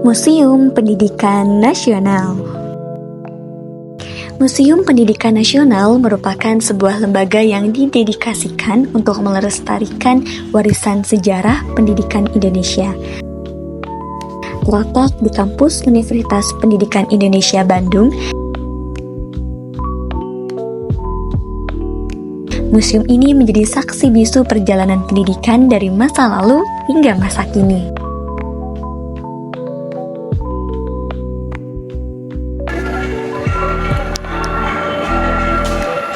Museum Pendidikan Nasional. Museum Pendidikan Nasional merupakan sebuah lembaga yang didedikasikan untuk melestarikan warisan sejarah pendidikan Indonesia. Terletak di kampus Universitas Pendidikan Indonesia Bandung, museum ini menjadi saksi bisu perjalanan pendidikan dari masa lalu hingga masa kini.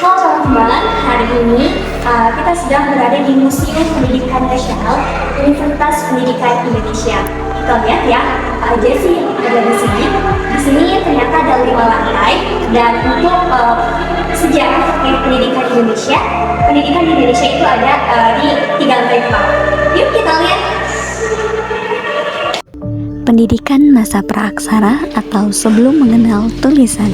Halo teman-teman, hari ini kita sedang berada di Museum Pendidikan Nasional Universitas Pendidikan Indonesia. Kita lihat ya, apa aja sih yang ada di sini. Di sini ternyata ada 5 lantai, dan untuk sejarah terkait pendidikan Indonesia itu ada di 3 lantai depan. Yuk kita lihat. Pendidikan masa praaksara atau sebelum mengenal tulisan.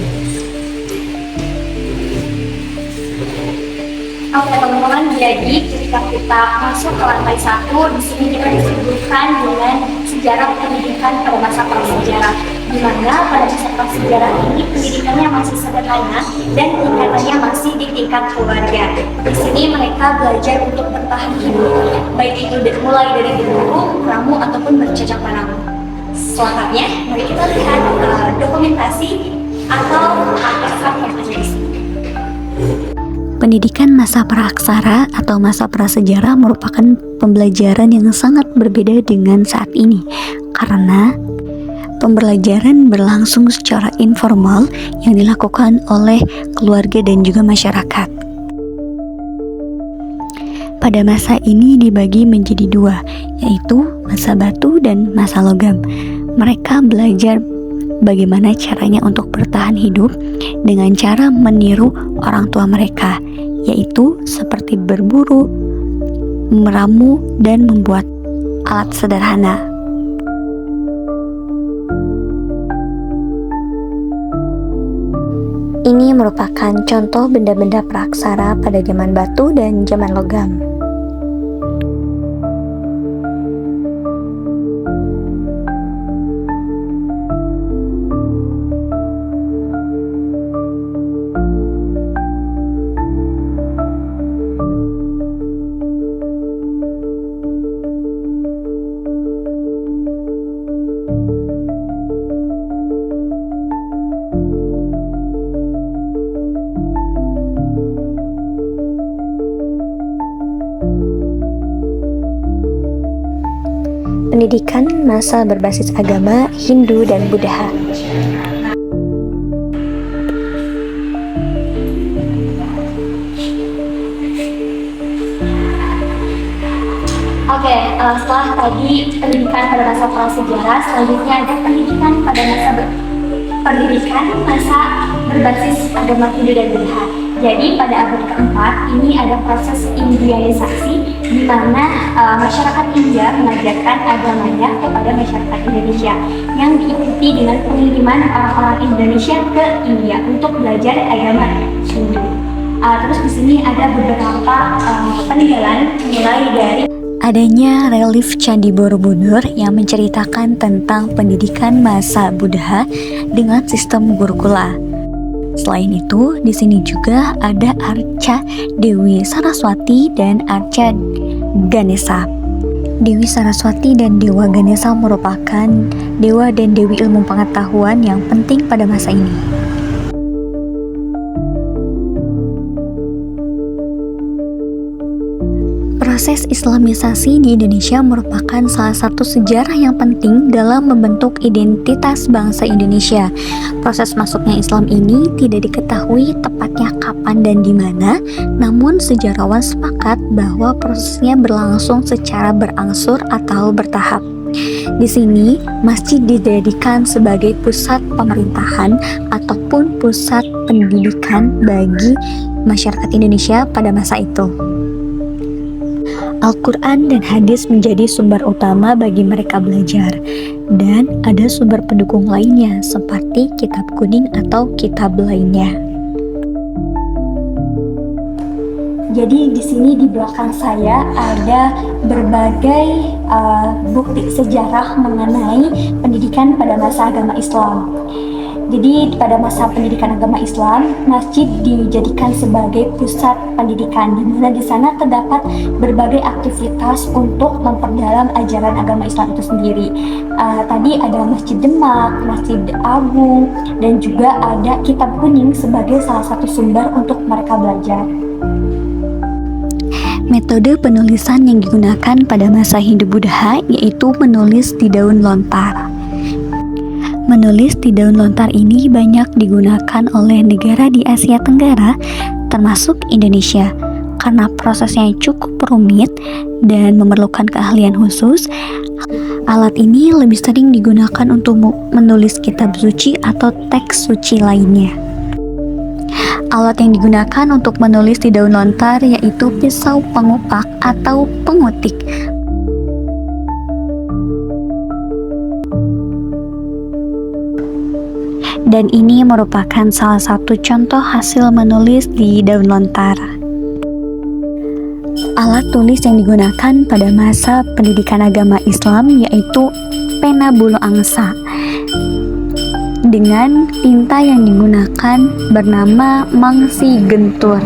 Oke teman-teman, jadi ketika kita masuk ke lantai 1, di sini kita disebutkan dengan sejarah pendidikan pada masa prasejarah, di mana pada masa prasejarah ini pendidikannya masih sederhana dan tingkatannya masih di tingkat keluarga. Di sini mereka belajar untuk bertahan hidup, baik itu mulai dari berburu, ramu ataupun bercocok tanam. Selengkapnya, mari kita lihat dokumentasi atau artefak yang ada di sini. Pendidikan masa praaksara atau masa prasejarah merupakan pembelajaran yang sangat berbeda dengan saat ini, karena pembelajaran berlangsung secara informal yang dilakukan oleh keluarga dan juga masyarakat. Pada masa ini dibagi menjadi 2, yaitu masa batu dan masa logam. Mereka belajar bagaimana caranya untuk bertahan hidup dengan cara meniru orang tua mereka, yaitu seperti berburu, meramu, dan membuat alat sederhana. Ini merupakan contoh benda-benda praaksara pada zaman batu dan zaman logam. Pendidikan masa berbasis agama Hindu dan Buddha. Oke, setelah tadi pendidikan pada masa prasejarah, selanjutnya ada pendidikan masa berbasis agama Hindu dan Buddha. Jadi pada abad keempat ini ada proses Indianisasi, di mana masyarakat India mengajarkan agamanya kepada masyarakat Indonesia, yang diikuti dengan pengiriman orang-orang Indonesia ke India untuk belajar agama Hindu. Terus di sini ada beberapa peninggalan, mulai dari Adanya relief Candi Borobudur yang menceritakan tentang pendidikan masa Buddha dengan sistem gurukula. Selain itu, di sini juga ada arca Dewi Saraswati dan arca Ganesha. Dewi Saraswati dan Dewa Ganesha merupakan dewa dan dewi ilmu pengetahuan yang penting pada masa ini. Proses Islamisasi di Indonesia merupakan salah satu sejarah yang penting dalam membentuk identitas bangsa Indonesia. Proses masuknya Islam ini tidak diketahui tepatnya kapan dan di mana, namun sejarawan sepakat bahwa prosesnya berlangsung secara berangsur atau bertahap. Di sini, masjid dijadikan sebagai pusat pemerintahan ataupun pusat pendidikan bagi masyarakat Indonesia pada masa itu. Al-Quran dan hadis menjadi sumber utama bagi mereka belajar, dan ada sumber pendukung lainnya seperti kitab kuning atau kitab lainnya. Jadi di sini di belakang saya ada berbagai bukti sejarah mengenai pendidikan pada masa agama Islam. Jadi pada masa pendidikan agama Islam, masjid dijadikan sebagai pusat pendidikan, di mana di sana terdapat berbagai aktivitas untuk memperdalam ajaran agama Islam itu sendiri. Tadi ada Masjid Demak, Masjid Agung, dan juga ada Kitab Kuning sebagai salah satu sumber untuk mereka belajar. Metode penulisan yang digunakan pada masa Hindu-Buddha yaitu menulis di daun lontar. Menulis di daun lontar ini banyak digunakan oleh negara di Asia Tenggara, termasuk Indonesia. Karena prosesnya cukup rumit dan memerlukan keahlian khusus, alat ini lebih sering digunakan untuk menulis kitab suci atau teks suci lainnya. Alat yang digunakan untuk menulis di daun lontar yaitu pisau pengupak atau pengutik. Dan ini merupakan salah satu contoh hasil menulis di daun lontar. Alat tulis yang digunakan pada masa pendidikan agama Islam yaitu pena bulu angsa, dengan tinta yang digunakan bernama mangsi gentur.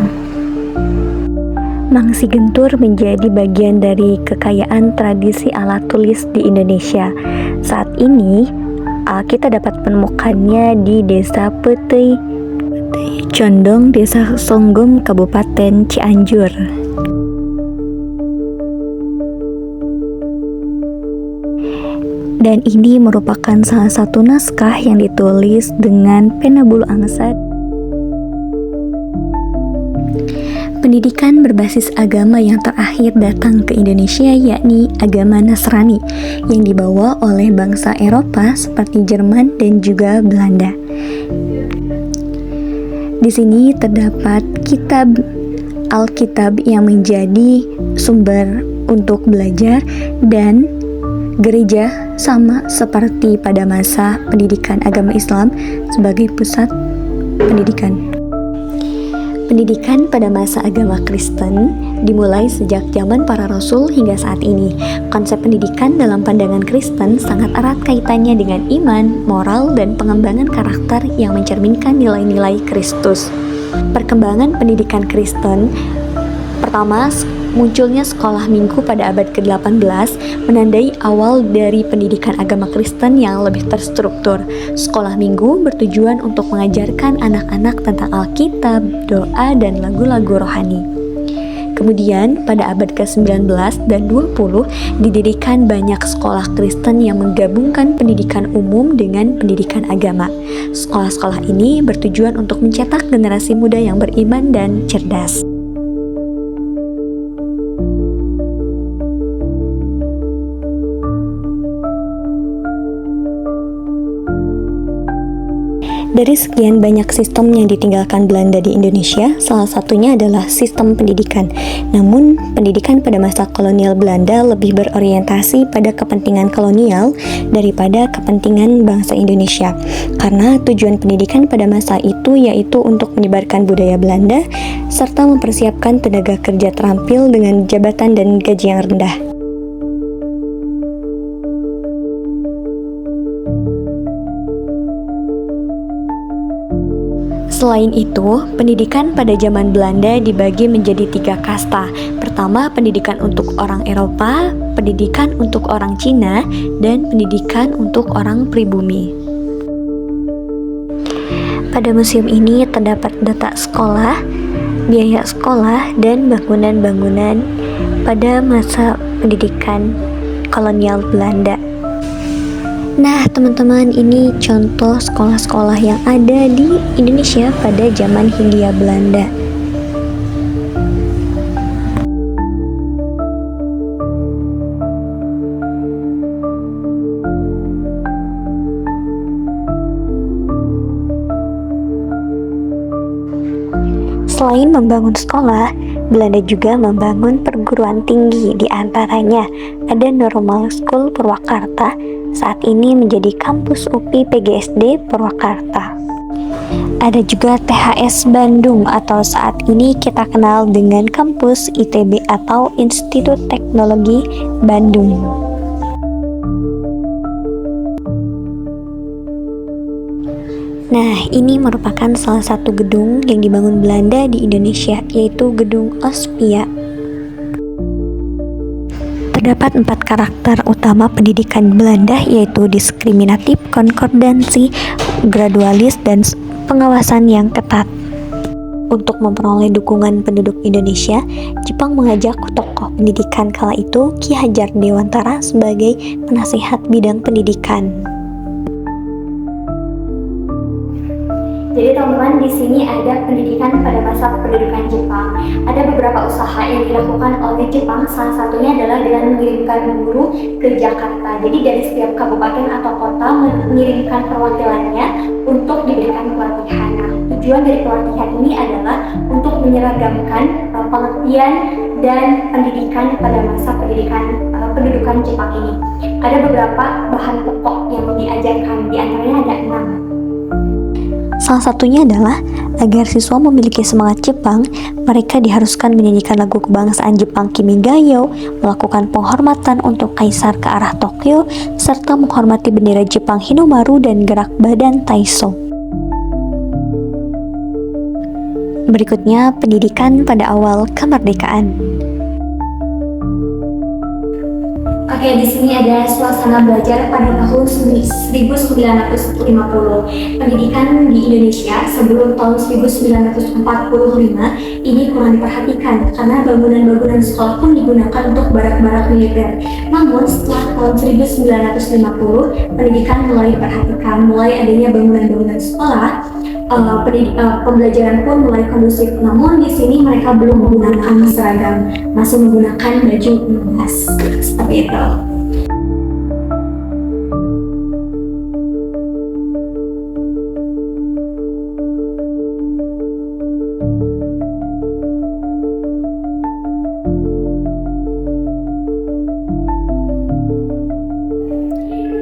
Mangsi gentur menjadi bagian dari kekayaan tradisi alat tulis di Indonesia. Saat ini kita dapat menemukannya di Desa Petei Condong, Desa Songgom, Kabupaten Cianjur. Dan ini merupakan salah satu naskah yang ditulis dengan pena bulu angsa. Pendidikan berbasis agama yang terakhir datang ke Indonesia yakni agama Nasrani yang dibawa oleh bangsa Eropa seperti Jerman dan juga Belanda. Di sini terdapat kitab Alkitab yang menjadi sumber untuk belajar, dan gereja sama seperti pada masa pendidikan agama Islam sebagai pusat pendidikan. Pendidikan pada masa agama Kristen dimulai sejak zaman para rasul hingga saat ini. Konsep pendidikan dalam pandangan Kristen sangat erat kaitannya dengan iman, moral, dan pengembangan karakter yang mencerminkan nilai-nilai Kristus. Perkembangan pendidikan Kristen, pertama, munculnya sekolah minggu pada abad ke-18 menandai awal dari pendidikan agama Kristen yang lebih terstruktur. Sekolah minggu bertujuan untuk mengajarkan anak-anak tentang Alkitab, doa, dan lagu-lagu rohani. Kemudian pada abad ke-19 dan 20 didirikan banyak sekolah Kristen yang menggabungkan pendidikan umum dengan pendidikan agama. Sekolah-sekolah ini bertujuan untuk mencetak generasi muda yang beriman dan cerdas. Dari sekian banyak sistem yang ditinggalkan Belanda di Indonesia, salah satunya adalah sistem pendidikan. Namun, pendidikan pada masa kolonial Belanda lebih berorientasi pada kepentingan kolonial daripada kepentingan bangsa Indonesia. Karena tujuan pendidikan pada masa itu yaitu untuk menyebarkan budaya Belanda serta mempersiapkan tenaga kerja terampil dengan jabatan dan gaji yang rendah. Selain itu, pendidikan pada zaman Belanda dibagi menjadi 3 kasta. Pertama, pendidikan untuk orang Eropa, pendidikan untuk orang Cina, dan pendidikan untuk orang pribumi. Pada museum ini terdapat data sekolah, biaya sekolah, dan bangunan-bangunan pada masa pendidikan kolonial Belanda. Nah, teman-teman, ini contoh sekolah-sekolah yang ada di Indonesia pada zaman Hindia Belanda. Selain membangun sekolah, Belanda juga membangun perguruan tinggi, di antaranya ada Normal School Purwakarta, saat ini menjadi kampus UPI PGSD Purwakarta. Ada juga THS Bandung atau saat ini kita kenal dengan kampus ITB atau Institut Teknologi Bandung. Nah, ini merupakan salah satu gedung yang dibangun Belanda di Indonesia, yaitu Gedung Ospia. Terdapat 4 karakter utama pendidikan Belanda, yaitu diskriminatif, konkordansi, gradualis, dan pengawasan yang ketat. Untuk memperoleh dukungan penduduk Indonesia, Jepang mengajak tokoh pendidikan kala itu Ki Hajar Dewantara sebagai penasihat bidang pendidikan. Jadi teman-teman, di sini ada pendidikan pada masa pendudukan Jepang. Ada beberapa usaha yang dilakukan oleh Jepang, salah satunya adalah dengan mengirimkan guru ke Jakarta. Jadi dari setiap kabupaten atau kota mengirimkan perwakilannya untuk diberikan pelatihan. Nah, tujuan dari pelatihan ini adalah untuk menyeragamkan pengertian dan pendidikan pada masa pendudukan Jepang ini. Ada beberapa bahan pokok yang diajarkan, di antaranya ada 6. Salah satunya adalah agar siswa memiliki semangat Jepang, mereka diharuskan menyanyikan lagu kebangsaan Jepang Kimigayo, melakukan penghormatan untuk kaisar ke arah Tokyo, serta menghormati bendera Jepang Hinomaru dan gerak badan Taiso. Berikutnya, pendidikan pada awal kemerdekaan. Oke, di sini ada suasana belajar pada tahun 1950. Pendidikan di Indonesia sebelum tahun 1945 ini kurang diperhatikan karena bangunan-bangunan sekolah pun digunakan untuk barak-barak militer. Namun setelah tahun 1950, pendidikan mulai diperhatikan, mulai adanya bangunan-bangunan sekolah. Pembelajaran pun mulai kondusif. Namun di sini mereka belum menggunakan seragam, masih menggunakan baju bebas seperti itu.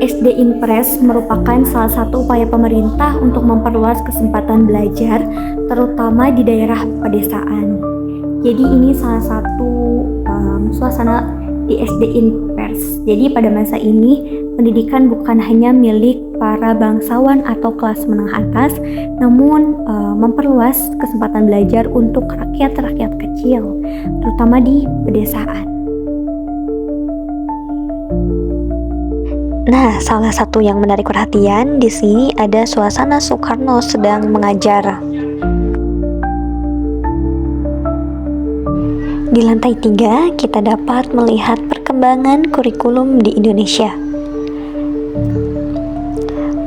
SD Impres merupakan salah satu upaya pemerintah untuk memperluas kesempatan belajar, terutama di daerah pedesaan. Jadi ini salah satu suasana di SD Impres. Jadi pada masa ini, pendidikan bukan hanya milik para bangsawan atau kelas menengah atas, namun memperluas kesempatan belajar untuk rakyat-rakyat kecil, terutama di pedesaan. Nah, salah satu yang menarik perhatian di sini ada suasana Soekarno sedang mengajar. Di lantai 3, kita dapat melihat perkembangan kurikulum di Indonesia.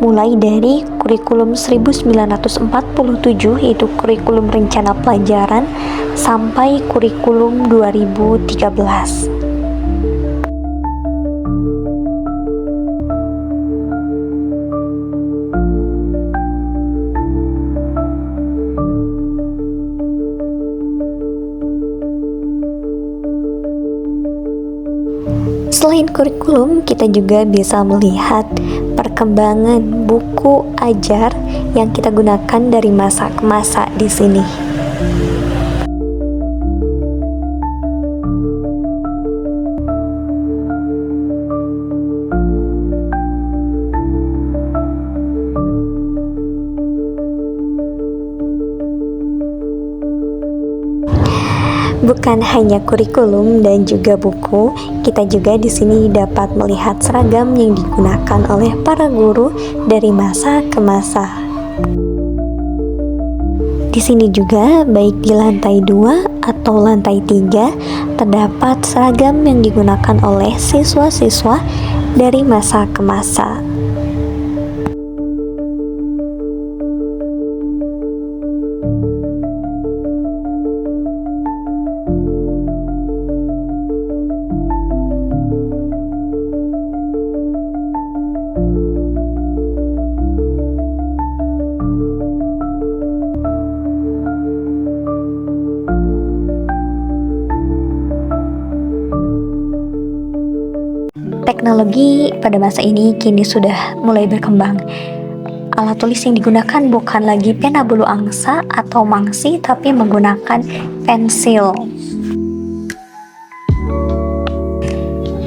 Mulai dari kurikulum 1947, yaitu kurikulum rencana pelajaran, sampai kurikulum 2013. Selain kurikulum, kita juga bisa melihat perkembangan buku ajar yang kita gunakan dari masa ke masa di sini. Bukan hanya kurikulum dan juga buku, kita juga di sini dapat melihat seragam yang digunakan oleh para guru dari masa ke masa. Di sini juga, baik di lantai 2 atau lantai 3, terdapat seragam yang digunakan oleh siswa-siswa dari masa ke masa. Teknologi pada masa ini kini sudah mulai berkembang. Alat tulis yang digunakan bukan lagi pena bulu angsa atau mangsi, tapi menggunakan pensil.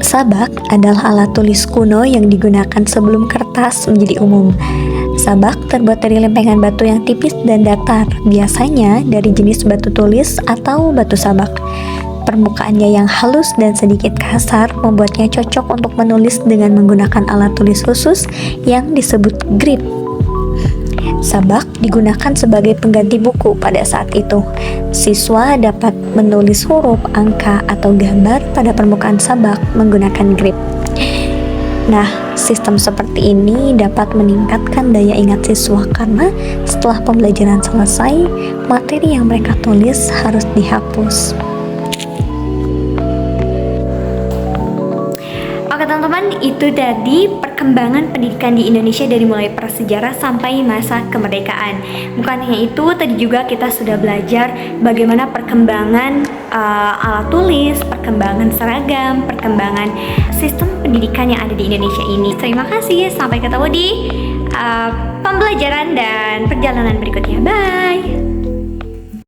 Sabak adalah alat tulis kuno yang digunakan sebelum kertas menjadi umum. Sabak terbuat dari lempengan batu yang tipis dan datar, biasanya dari jenis batu tulis atau batu sabak. Permukaannya yang halus dan sedikit kasar membuatnya cocok untuk menulis dengan menggunakan alat tulis khusus yang disebut grip. Sabak digunakan sebagai pengganti buku pada saat itu. Siswa dapat menulis huruf, angka, atau gambar pada permukaan sabak menggunakan grip. Nah, sistem seperti ini dapat meningkatkan daya ingat siswa karena setelah pembelajaran selesai, materi yang mereka tulis harus dihapus. Oke teman-teman, itu tadi perkembangan pendidikan di Indonesia dari mulai prasejarah sampai masa kemerdekaan. Bukan hanya itu, tadi juga kita sudah belajar bagaimana perkembangan alat tulis, perkembangan seragam, perkembangan sistem pendidikan yang ada di Indonesia ini. Terima kasih, sampai ketemu di pembelajaran dan perjalanan berikutnya. Bye!